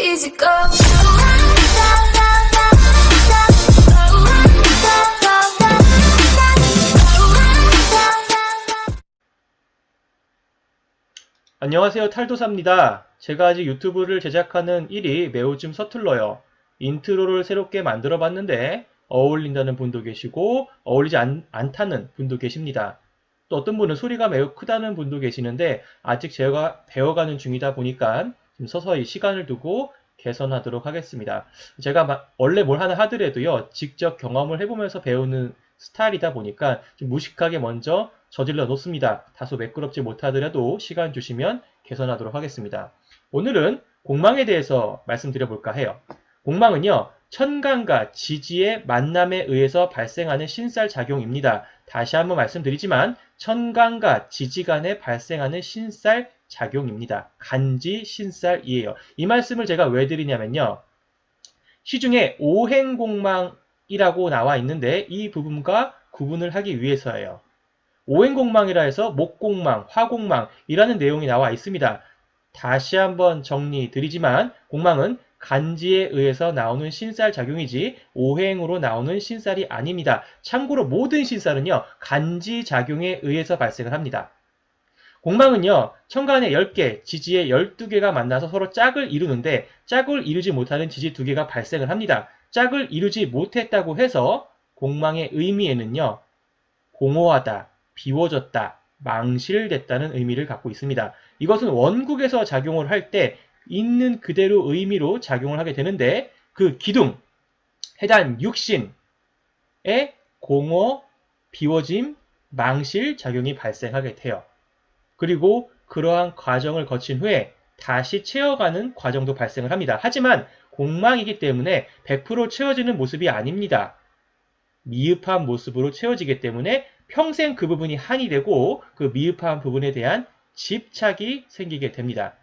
easy go. 안녕하세요, 탈도사입니다. 제가 아직 유튜브를 제작하는 일이 매우 좀 서툴러요. 인트로를 새롭게 만들어 봤는데 어울린다는 분도 계시고 어울리지 않다는 분도 계십니다. 또 어떤 분은 소리가 매우 크다는 분도 계시는데 아직 제가 배워가는 중이다 보니까 좀 서서히 시간을 두고 개선하도록 하겠습니다. 제가 원래 뭘 하나 하더라도요, 직접 경험을 해보면서 배우는 스타일이다 보니까 좀 무식하게 먼저 저질러 놓습니다. 다소 매끄럽지 못하더라도 시간 주시면 개선하도록 하겠습니다. 오늘은 공망에 대해서 말씀드려 볼까 해요. 공망은요, 천간과 지지의 만남에 의해서 발생하는 신살작용입니다. 다시 한번 말씀드리지만 천간과 지지 간에 발생하는 신살작용입니다. 간지 신살이에요. 이 말씀을 제가 왜 드리냐면요, 시중에 오행공망이라고 나와 있는데 이 부분과 구분을 하기 위해서예요. 오행공망이라 해서 목공망, 화공망이라는 내용이 나와 있습니다. 다시 한번 정리 드리지만 공망은 간지에 의해서 나오는 신살작용이지 오행으로 나오는 신살이 아닙니다. 참고로 모든 신살은요, 간지작용에 의해서 발생을 합니다. 공망은요, 천간에 10개, 지지에 12개가 만나서 서로 짝을 이루는데 짝을 이루지 못하는 지지 2개가 발생을 합니다. 짝을 이루지 못했다고 해서 공망의 의미에는요, 공허하다, 비워졌다, 망실됐다는 의미를 갖고 있습니다. 이것은 원국에서 작용을 할 때 있는 그대로 의미로 작용을 하게 되는데 그 기둥, 해당 육신에 공허, 비워짐, 망실 작용이 발생하게 돼요. 그리고 그러한 과정을 거친 후에 다시 채워가는 과정도 발생을 합니다. 하지만 공망이기 때문에 100% 채워지는 모습이 아닙니다. 미흡한 모습으로 채워지기 때문에 평생 그 부분이 한이 되고 그 미흡한 부분에 대한 집착이 생기게 됩니다.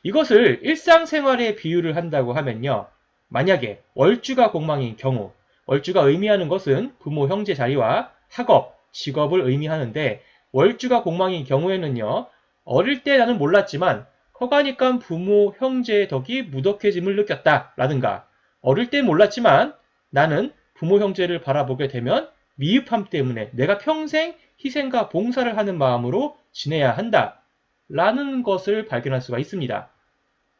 이것을 일상생활에 비유를 한다고 하면요, 만약에 월주가 공망인 경우, 월주가 의미하는 것은 부모, 형제 자리와 학업, 직업을 의미하는데 월주가 공망인 경우에는요, 어릴 때 나는 몰랐지만 커가니까 부모, 형제의 덕이 무덕해짐을 느꼈다 라든가, 어릴 때 몰랐지만 나는 부모, 형제를 바라보게 되면 미흡함 때문에 내가 평생 희생과 봉사를 하는 마음으로 지내야 한다 라는 것을 발견할 수가 있습니다.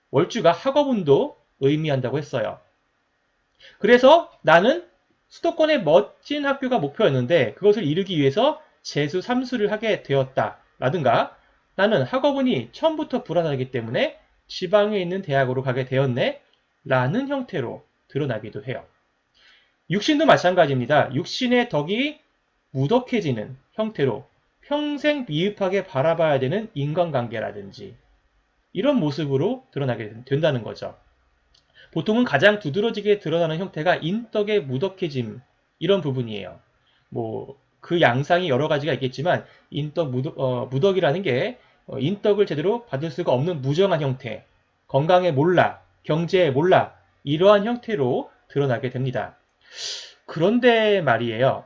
월주가 학업운도 의미한다고 했어요. 그래서 나는 수도권의 멋진 학교가 목표였는데 그것을 이루기 위해서 재수 3수를 하게 되었다 라든가, 나는 학업운이 처음부터 불안하기 때문에 지방에 있는 대학으로 가게 되었네 라는 형태로 드러나기도 해요. 육신도 마찬가지입니다. 육신의 덕이 무덕해지는 형태로 평생 미흡하게 바라봐야 되는 인간관계라든지 이런 모습으로 드러나게 된다는 거죠. 보통은 가장 두드러지게 드러나는 형태가 인덕의 무덕해짐, 이런 부분이에요. 그 양상이 여러 가지가 있겠지만 인덕, 무덕이라는 게 인덕을 제대로 받을 수가 없는 무정한 형태, 건강에 몰라, 경제에 몰라, 이러한 형태로 드러나게 됩니다. 그런데 말이에요.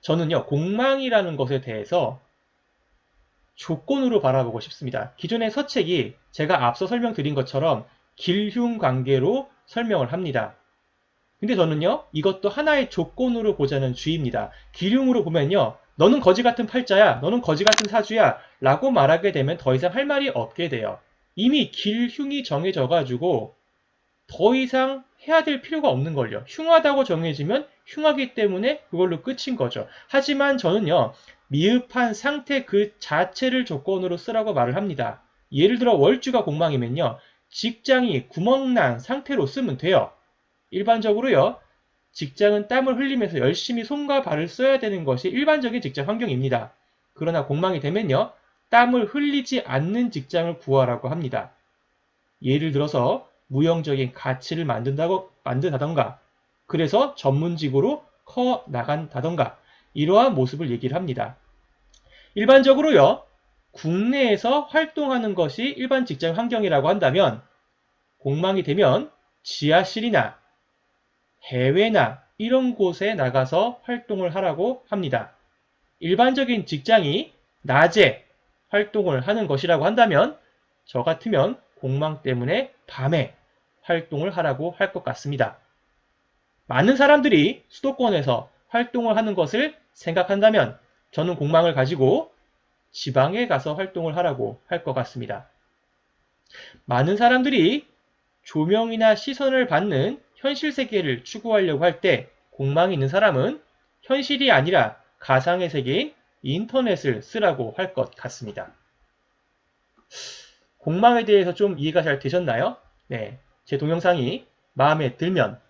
저는요, 공망이라는 것에 대해서 조건으로 바라보고 싶습니다. 기존의 서책이 제가 앞서 설명드린 것처럼 길흉관계로 설명을 합니다. 근데 저는요, 이것도 하나의 조건으로 보자는 주의입니다. 길흉으로 보면요, 너는 거지 같은 팔자야, 너는 거지 같은 사주야 라고 말하게 되면 더 이상 할 말이 없게 돼요. 이미 길흉이 정해져가지고 더 이상 해야 될 필요가 없는 걸요. 흉하다고 정해지면 흉하기 때문에 그걸로 끝인 거죠. 하지만 저는요, 미흡한 상태 그 자체를 조건으로 쓰라고 말을 합니다. 예를 들어 월주가 공망이면요, 직장이 구멍난 상태로 쓰면 돼요. 일반적으로요, 직장은 땀을 흘리면서 열심히 손과 발을 써야 되는 것이 일반적인 직장 환경입니다. 그러나 공망이 되면요, 땀을 흘리지 않는 직장을 구하라고 합니다. 예를 들어서 무형적인 가치를 만든다던가, 그래서 전문직으로 커 나간다던가, 이러한 모습을 얘기를 합니다. 일반적으로요, 국내에서 활동하는 것이 일반 직장 환경이라고 한다면 공망이 되면 지하실이나 해외나 이런 곳에 나가서 활동을 하라고 합니다. 일반적인 직장이 낮에 활동을 하는 것이라고 한다면 저 같으면 공망 때문에 밤에 활동을 하라고 할 것 같습니다. 많은 사람들이 수도권에서 활동을 하는 것을 생각한다면 저는 공망을 가지고 지방에 가서 활동을 하라고 할 것 같습니다. 많은 사람들이 조명이나 시선을 받는 현실 세계를 추구하려고 할 때 공망이 있는 사람은 현실이 아니라 가상의 세계인 인터넷을 쓰라고 할 것 같습니다. 공망에 대해서 좀 이해가 잘 되셨나요? 네, 제 동영상이 마음에 들면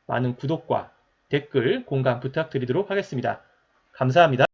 많은 구독과 댓글, 공감 부탁드리도록 하겠습니다. 감사합니다.